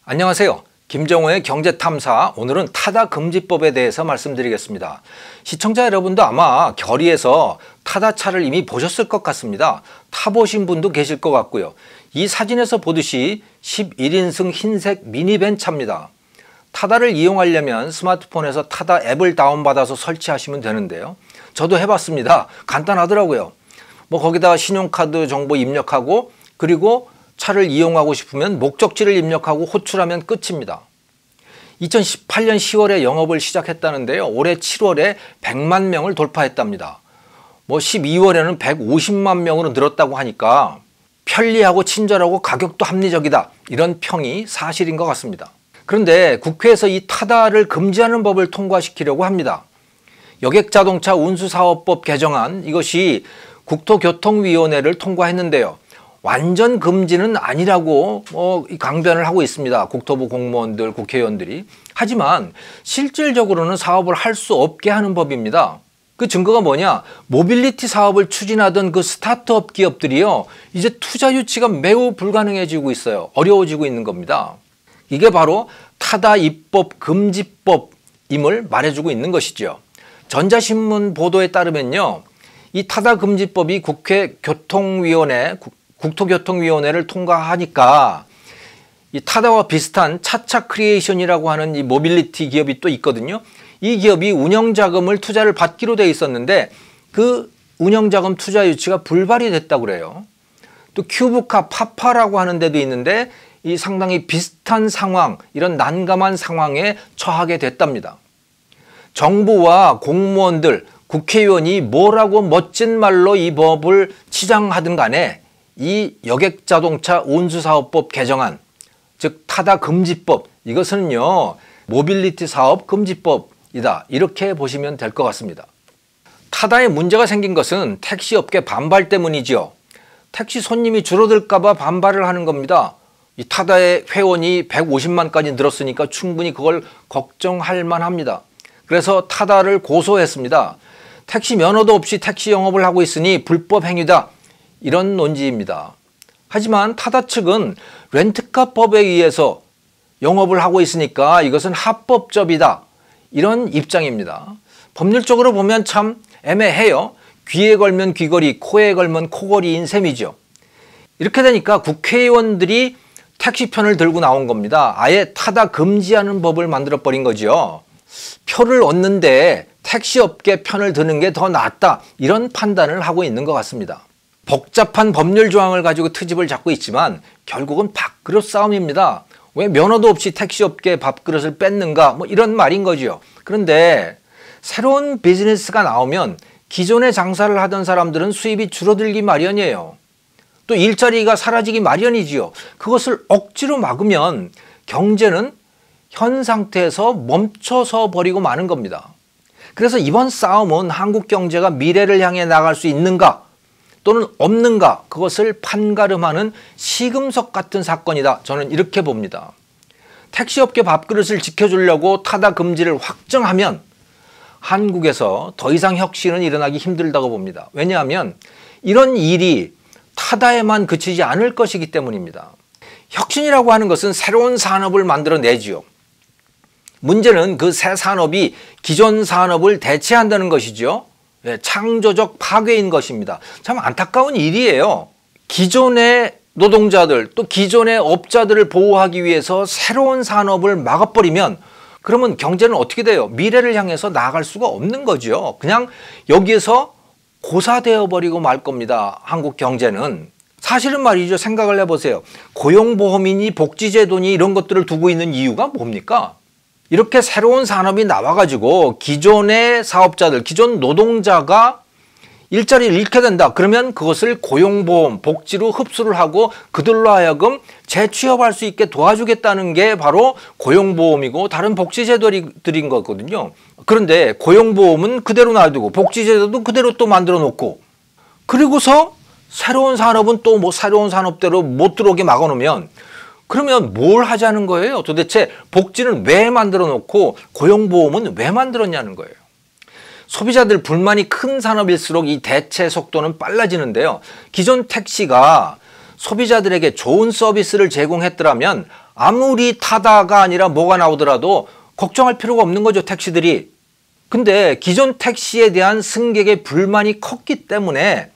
안녕하세요. 김정호의 경제탐사, 오늘은 타다금지법에 대해서 말씀드리겠습니다. 시청자 여러분도 아마 결의에서 타다차를 이미 보셨을 것 같습니다. 타보신 분도 계실 것 같고요. 이 사진에서 보듯이 11인승 흰색 미니밴 차입니다. 타다를 이용하려면 스마트폰에서 타다 앱을 다운받아서 설치하시면 되는데요. 저도 해봤습니다. 간단하더라고요. 거기다가 신용카드 정보 입력하고, 그리고 차를 이용하고 싶으면 목적지를 입력하고 호출하면 끝입니다. 2018년 10월에 영업을 시작했다는데요. 올해 7월에 100만 명을 돌파했답니다. 12월에는 150만 명으로 늘었다고 하니까 편리하고 친절하고 가격도 합리적이다, 이런 평이 사실인 것 같습니다. 그런데 국회에서 이 타다를 금지하는 법을 통과시키려고 합니다. 여객자동차 운수사업법 개정안, 이것이 국토교통위원회를 통과했는데요. 완전 금지는 아니라고 강변을 하고 있습니다. 국토부 공무원들, 국회의원들이. 하지만 실질적으로는 사업을 할 수 없게 하는 법입니다. 그 증거가 뭐냐? 모빌리티 사업을 추진하던 그 스타트업 기업들이요, 이제 투자 유치가 매우 불가능해지고 있어요. 어려워지고 있는 겁니다. 이게 바로 타다 입법 금지법임을 말해주고 있는 것이죠. 전자신문 보도에 따르면요, 이 타다 금지법이 국회 국토교통위원회를 통과하니까 이 타다와 비슷한 차차 크리에이션이라고 하는 이 모빌리티 기업이 또 있거든요. 이 기업이 운영자금을 투자를 받기로 돼 있었는데 그 운영자금 투자 유치가 불발이 됐다고 그래요. 또 큐브카 파파라고 하는 데도 있는데 이 상당히 비슷한 상황, 이런 난감한 상황에 처하게 됐답니다. 정부와 공무원들, 국회의원이 뭐라고 멋진 말로 이 법을 치장하든 간에 이 여객자동차 운수사업법 개정안, 즉 타다 금지법, 이것은요 모빌리티 사업 금지법이다, 이렇게 보시면 될 것 같습니다. 타다에 문제가 생긴 것은 택시업계 반발 때문이지요. 택시 손님이 줄어들까 봐 반발을 하는 겁니다. 이 타다의 회원이 150만까지 늘었으니까 충분히 그걸 걱정할 만합니다. 그래서 타다를 고소했습니다. 택시 면허도 없이 택시 영업을 하고 있으니 불법 행위다, 이런 논지입니다. 하지만 타다 측은 렌트카법에 의해서 영업을 하고 있으니까 이것은 합법적이다, 이런 입장입니다. 법률적으로 보면 참 애매해요. 귀에 걸면 귀걸이, 코에 걸면 코걸이인 셈이죠. 이렇게 되니까 국회의원들이 택시편을 들고 나온 겁니다. 아예 타다 금지하는 법을 만들어버린 거죠. 표를 얻는데 택시업계 편을 드는 게 더 낫다, 이런 판단을 하고 있는 것 같습니다. 복잡한 법률 조항을 가지고 트집을 잡고 있지만 결국은 밥그릇 싸움입니다. 왜 면허도 없이 택시업계의 밥그릇을 뺏는가, 이런 말인 거죠. 그런데 새로운 비즈니스가 나오면 기존에 장사를 하던 사람들은 수입이 줄어들기 마련이에요. 또 일자리가 사라지기 마련이지요. 그것을 억지로 막으면 경제는 현 상태에서 멈춰서 버리고 마는 겁니다. 그래서 이번 싸움은 한국 경제가 미래를 향해 나갈 수 있는가 또는 없는가, 그것을 판가름하는 시금석 같은 사건이다, 저는 이렇게 봅니다. 택시업계 밥그릇을 지켜주려고 타다 금지를 확정하면 한국에서 더 이상 혁신은 일어나기 힘들다고 봅니다. 왜냐하면 이런 일이 타다에만 그치지 않을 것이기 때문입니다. 혁신이라고 하는 것은 새로운 산업을 만들어내지요. 문제는 그 새 산업이 기존 산업을 대체한다는 것이죠. 창조적 파괴인 것입니다. 참 안타까운 일이에요. 기존의 노동자들, 또 기존의 업자들을 보호하기 위해서 새로운 산업을 막아버리면 그러면 경제는 어떻게 돼요? 미래를 향해서 나아갈 수가 없는 거죠. 그냥 여기에서 고사되어 버리고 말 겁니다. 한국 경제는. 사실은 말이죠. 생각을 해보세요. 고용보험이니 복지제도니 이런 것들을 두고 있는 이유가 뭡니까? 이렇게 새로운 산업이 나와가지고 기존의 사업자들, 기존 노동자가 일자리를 잃게 된다. 그러면 그것을 고용보험, 복지로 흡수를 하고 그들로 하여금 재취업할 수 있게 도와주겠다는 게 바로 고용보험이고 다른 복지제도들인 거거든요. 그런데 고용보험은 그대로 놔두고 복지제도도 그대로 또 만들어 놓고, 그리고서 새로운 산업은 또 새로운 산업대로 못 들어오게 막아놓으면 그러면 뭘 하자는 거예요? 도대체 복지는 왜 만들어 놓고 고용보험은 왜 만들었냐는 거예요. 소비자들 불만이 큰 산업일수록 이 대체 속도는 빨라지는데요. 기존 택시가 소비자들에게 좋은 서비스를 제공했더라면 아무리 타다가 아니라 뭐가 나오더라도 걱정할 필요가 없는 거죠, 택시들이. 근데 기존 택시에 대한 승객의 불만이 컸기 때문에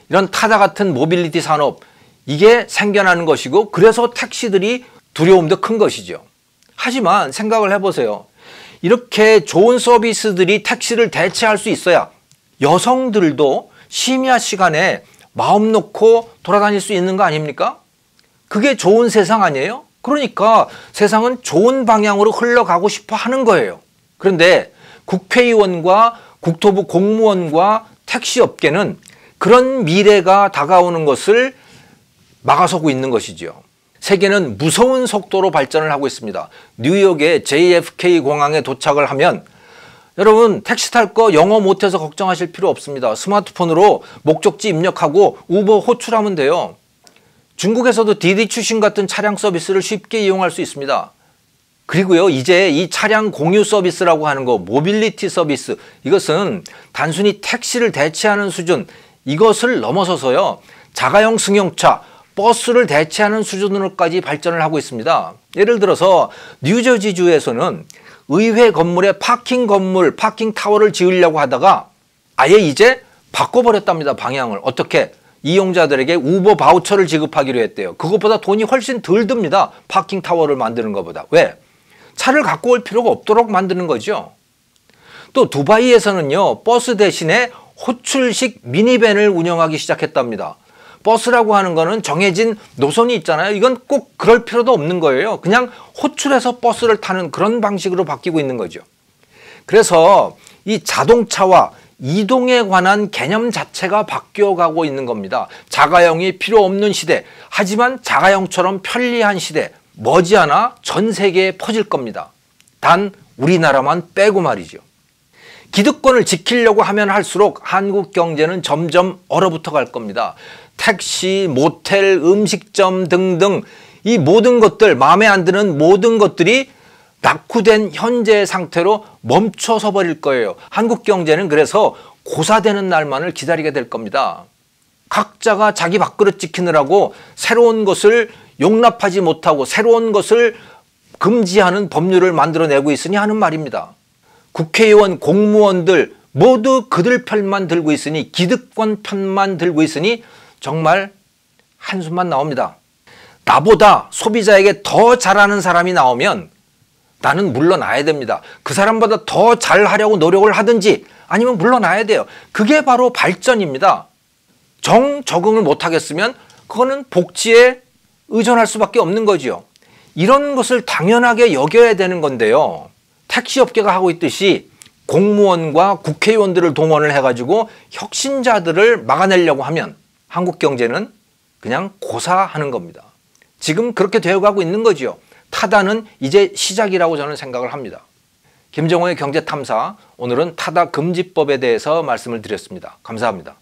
이런 타다 같은 모빌리티 산업, 이게 생겨나는 것이고, 그래서 택시들이 두려움도 큰 것이죠. 하지만 생각을 해보세요. 이렇게 좋은 서비스들이 택시를 대체할 수 있어야 여성들도 심야 시간에 마음 놓고 돌아다닐 수 있는 거 아닙니까? 그게 좋은 세상 아니에요? 그러니까 세상은 좋은 방향으로 흘러가고 싶어 하는 거예요. 그런데 국회의원과 국토부 공무원과 택시업계는 그런 미래가 다가오는 것을 막아서고 있는 것이죠. 세계는 무서운 속도로 발전을 하고 있습니다. 뉴욕의 JFK 공항에 도착을 하면 여러분, 택시 탈 거 영어 못해서 걱정하실 필요 없습니다. 스마트폰으로 목적지 입력하고 우버 호출하면 돼요. 중국에서도 디디 추신 같은 차량 서비스를 쉽게 이용할 수 있습니다. 그리고요, 이제 이 차량 공유 서비스라고 하는 거, 모빌리티 서비스, 이것은 단순히 택시를 대체하는 수준, 이것을 넘어서서요, 자가용 승용차, 버스를 대체하는 수준으로까지 발전을 하고 있습니다. 예를 들어서 뉴저지주에서는 의회 건물에 파킹 건물, 파킹 타워를 지으려고 하다가 아예 이제 바꿔버렸답니다, 방향을. 어떻게? 이용자들에게 우버 바우처를 지급하기로 했대요. 그것보다 돈이 훨씬 덜 듭니다, 파킹 타워를 만드는 것보다. 왜? 차를 갖고 올 필요가 없도록 만드는 거죠. 또 두바이에서는요, 버스 대신에 호출식 미니밴을 운영하기 시작했답니다. 버스라고 하는 거는 정해진 노선이 있잖아요. 이건 꼭 그럴 필요도 없는 거예요. 그냥 호출해서 버스를 타는 그런 방식으로 바뀌고 있는 거죠. 그래서 이 자동차와 이동에 관한 개념 자체가 바뀌어가고 있는 겁니다. 자가용이 필요 없는 시대, 하지만 자가용처럼 편리한 시대, 머지않아 전 세계에 퍼질 겁니다. 단 우리나라만 빼고 말이죠. 기득권을 지키려고 하면 할수록 한국 경제는 점점 얼어붙어 갈 겁니다. 택시, 모텔, 음식점 등등 이 모든 것들, 마음에 안 드는 모든 것들이 낙후된 현재의 상태로 멈춰서 버릴 거예요. 한국 경제는 그래서 고사되는 날만을 기다리게 될 겁니다. 각자가 자기 밥그릇 지키느라고 새로운 것을 용납하지 못하고 새로운 것을 금지하는 법률을 만들어내고 있으니 하는 말입니다. 국회의원, 공무원들 모두 그들 편만 들고 있으니, 기득권 편만 들고 있으니 정말 한숨만 나옵니다. 나보다 소비자에게 더 잘하는 사람이 나오면 나는 물러나야 됩니다. 그 사람보다 더 잘하려고 노력을 하든지 아니면 물러나야 돼요. 그게 바로 발전입니다. 적응을 못하겠으면 그거는 복지에 의존할 수밖에 없는 거죠. 이런 것을 당연하게 여겨야 되는 건데요. 택시업계가 하고 있듯이 공무원과 국회의원들을 동원을 해가지고 혁신자들을 막아내려고 하면 한국 경제는 그냥 고사하는 겁니다. 지금 그렇게 되어가고 있는 거죠. 타다는 이제 시작이라고 저는 생각을 합니다. 김정호의 경제탐사, 오늘은 타다 금지법에 대해서 말씀을 드렸습니다. 감사합니다.